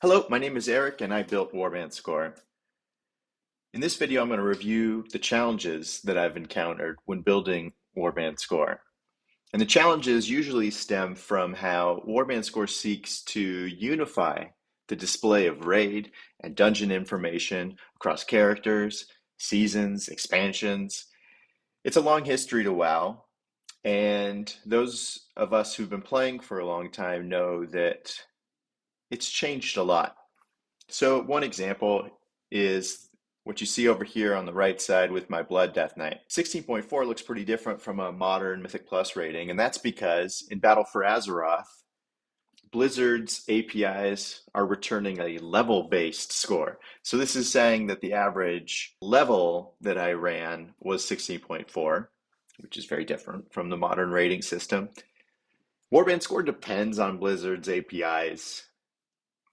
Hello, my name is Eric and I built Warband Score. In this video, I'm going to review the challenges that I've encountered when building Warband Score. And the challenges usually stem from how Warband Score seeks to unify the display of raid and dungeon information across characters, seasons, expansions. It's a long history to WoW, and those of us who've been playing for a long time know that it's changed a lot. So one example is what you see over here on the right side with my Blood Death Knight. 16.4 looks pretty different from a modern Mythic Plus rating, and that's because in Battle for Azeroth, Blizzard's APIs are returning a level-based score. So this is saying that the average level that I ran was 16.4, which is very different from the modern rating system. Warband Score depends on Blizzard's APIs.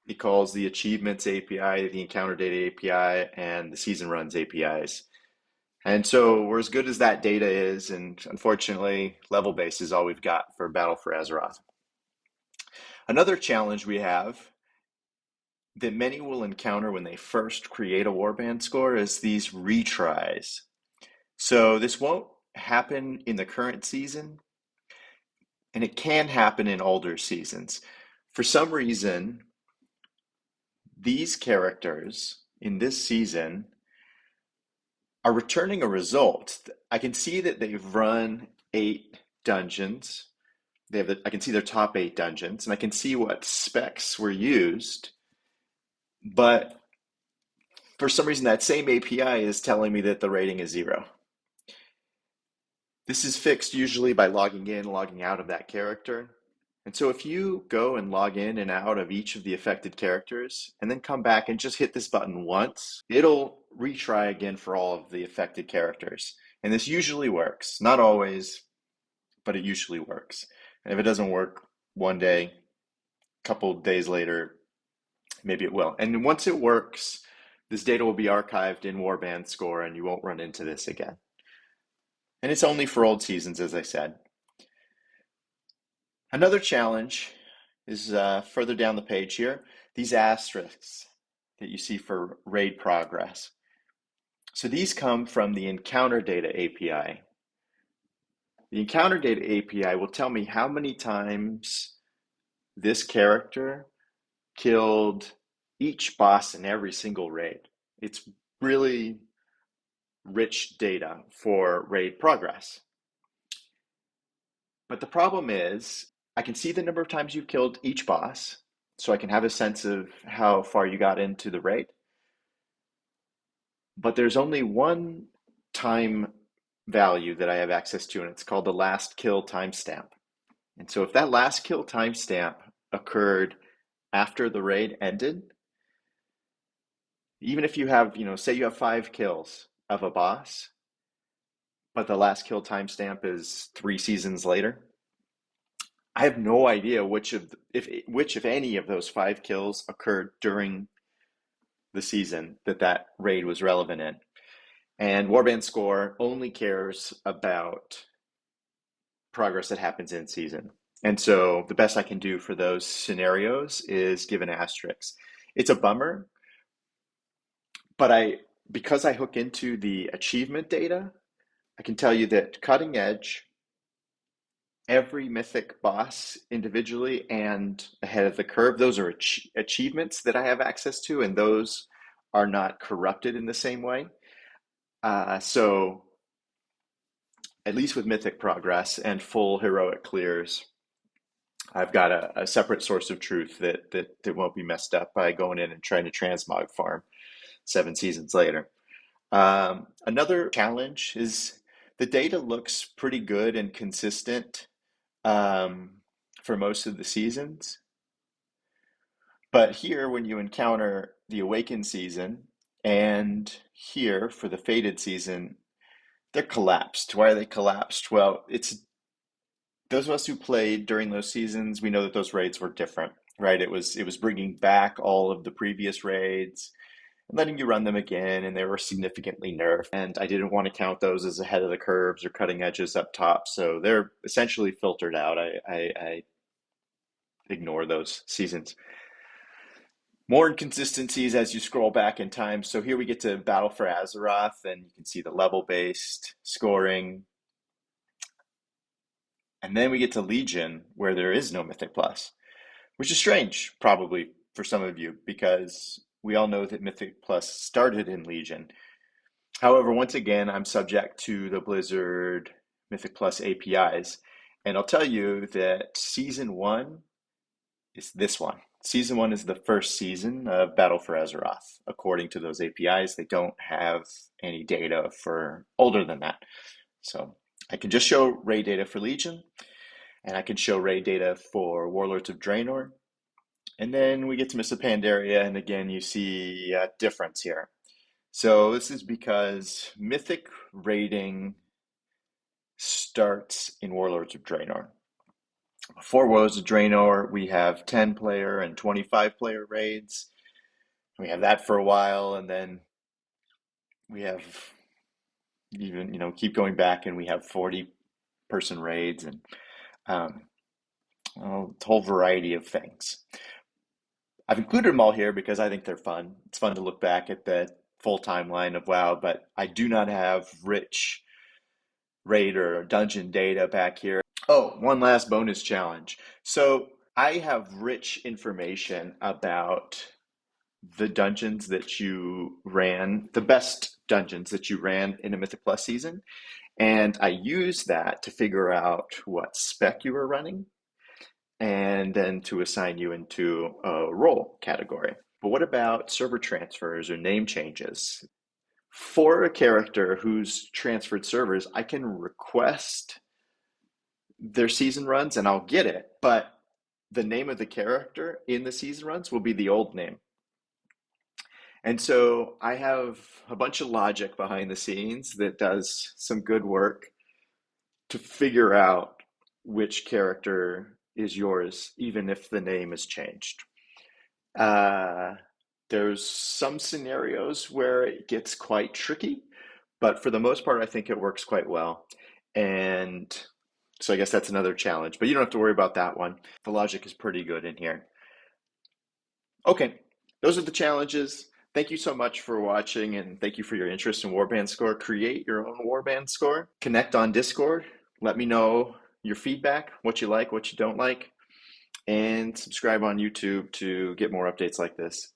It calls the achievements API, the encounter data API, and the season runs APIs. And so we're as good as that data is, and unfortunately, level base is all we've got for Battle for Azeroth. Another challenge we have that many will encounter when they first create a warband score is these retries. So this won't happen in the current season, and it can happen in older seasons. For some reason, these characters in this season are returning a result. I can see that they've run 8 dungeons. I can see their top 8 dungeons, and I can see what specs were used. But for some reason, that same API is telling me that the rating is 0. This is fixed usually by logging in, logging out of that character. And so if you go and log in and out of each of the affected characters and then come back and just hit this button once, it'll retry again for all of the affected characters. And this usually works. Not always, but it usually works. And if it doesn't work one day, a couple days later, maybe it will. And once it works, this data will be archived in Warband Score and you won't run into this again. And it's only for old seasons, as I said. Another challenge is further down the page here, these asterisks that you see for raid progress. So these come from the encounter data API. The encounter data API will tell me how many times this character killed each boss in every single raid. It's really rich data for raid progress. But the problem is, I can see the number of times you've killed each boss, so I can have a sense of how far you got into the raid. But there's only one time value that I have access to, and it's called the last kill timestamp. And so if that last kill timestamp occurred after the raid ended, even if you have, say you have 5 kills of a boss, but the last kill timestamp is 3 seasons later, I have no idea which, if any, of those 5 kills occurred during the season that raid was relevant in. And Warband Score only cares about progress that happens in season. And so the best I can do for those scenarios is give an asterisk. It's a bummer, but because I hook into the achievement data, I can tell you that cutting edge, every mythic boss individually and ahead of the curve, those are achievements that I have access to, and those are not corrupted in the same way. So at least with mythic progress and full heroic clears, I've got a separate source of truth that won't be messed up by going in and trying to transmog farm 7 seasons later. Another challenge is the data looks pretty good and consistent for most of the seasons. But here, when you encounter the Awakened season, and here for the Fated season, they're collapsed. Why are they collapsed? Well, it's those of us who played during those seasons, we know that those raids were different, right? It was bringing back all of the previous raids and letting you run them again, and they were significantly nerfed. And I didn't want to count those as ahead of the curves or cutting edges up top, so they're essentially filtered out. I ignore those seasons. More inconsistencies as you scroll back in time. So here we get to Battle for Azeroth, and you can see the level-based scoring. And then we get to Legion, where there is no Mythic Plus, which is strange, probably for some of you, because we all know that Mythic Plus started in Legion. However, once again, I'm subject to the Blizzard Mythic Plus APIs, and I'll tell you that Season 1 is this one. Season 1 is the first season of Battle for Azeroth. According to those APIs, they don't have any data for older than that. So I can just show raid data for Legion, and I can show raid data for Warlords of Draenor. And then we get to Mists of Pandaria, and again, you see a difference here. So this is because Mythic raiding starts in Warlords of Draenor. Before Warlords of Draenor, we have 10-player and 25-player raids. We have that for a while, and then we have even, keep going back, and we have 40-person raids and um, a whole variety of things. I've included them all here because I think they're fun. It's fun to look back at the full timeline of WoW, but I do not have rich raid or dungeon data back here. Oh, one last bonus challenge. So I have rich information about the dungeons that you ran, the best dungeons that you ran in a Mythic Plus season, and I use that to figure out what spec you were running and then to assign you into a role category. But what about server transfers or name changes? For a character who's transferred servers, I can request their season runs and I'll get it, but the name of the character in the season runs will be the old name. And so I have a bunch of logic behind the scenes that does some good work to figure out which character is yours, even if the name is changed. Uh, there's some scenarios where it gets quite tricky, but for the most part, I think it works quite well. And so I guess that's another challenge, but you don't have to worry about that one. The logic is pretty good in here. Okay, those are the challenges. Thank you so much for watching, and thank you for your interest in Warband Score. Create your own Warband Score. Connect on Discord. Let me know your feedback, what you like, what you don't like, and subscribe on YouTube to get more updates like this.